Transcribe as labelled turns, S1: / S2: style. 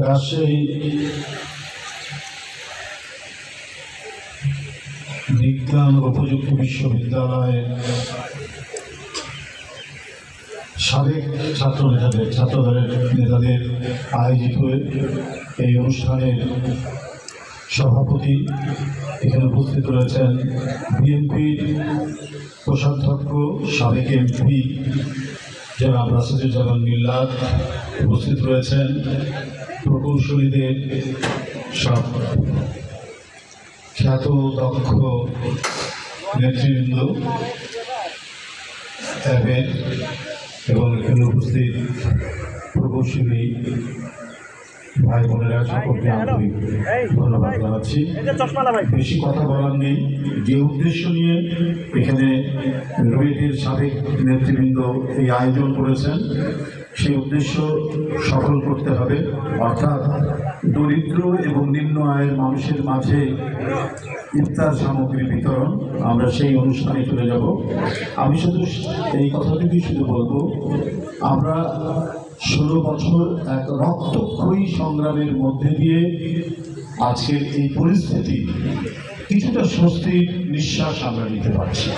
S1: রাজশাহী বিজ্ঞান ও প্রযুক্তি বিশ্ববিদ্যালয়ের সাবেক ছাত্রদলের নেতাদের আয়োজিত এই অনুষ্ঠানের সভাপতি এখানে উপস্থিত রয়েছেন বিএনপির কোষাধ্যক্ষ সাবেক এমপি জনাব রাশিদুজ্জামান মিল্লাত, উপস্থিত রয়েছেন প্রকৌশলীদের সব খ্যাত দক্ষ নেতৃবৃন্দ এবং এখানে উপস্থিত প্রকৌশলী ভাই বোনেরা সকলকে আন্তরিক ধন্যবাদ জানাচ্ছি। বেশি কথা বলার নেই। যে উদ্দেশ্য নিয়ে এখানে রুয়েটের সাবেক নেতৃবৃন্দ এই আয়োজন করেছেন সেই উদ্দেশ্য সফল করতে হবে, অর্থাৎ দরিদ্র এবং নিম্ন আয়ের মানুষের মাঝে ইফতার সামগ্রী বিতরণ। আমরা সেই অনুষ্ঠানে চলে যাব। আমি শুধু এই কথাটুকুই শুধু বলবো, আমরা 16 বছর এক রক্তক্ষয়ী সংগ্রামের মধ্যে দিয়ে আজকের এই পরিস্থিতি কিছুটা স্বস্তির নিঃশ্বাস আমরা নিতে পারছি।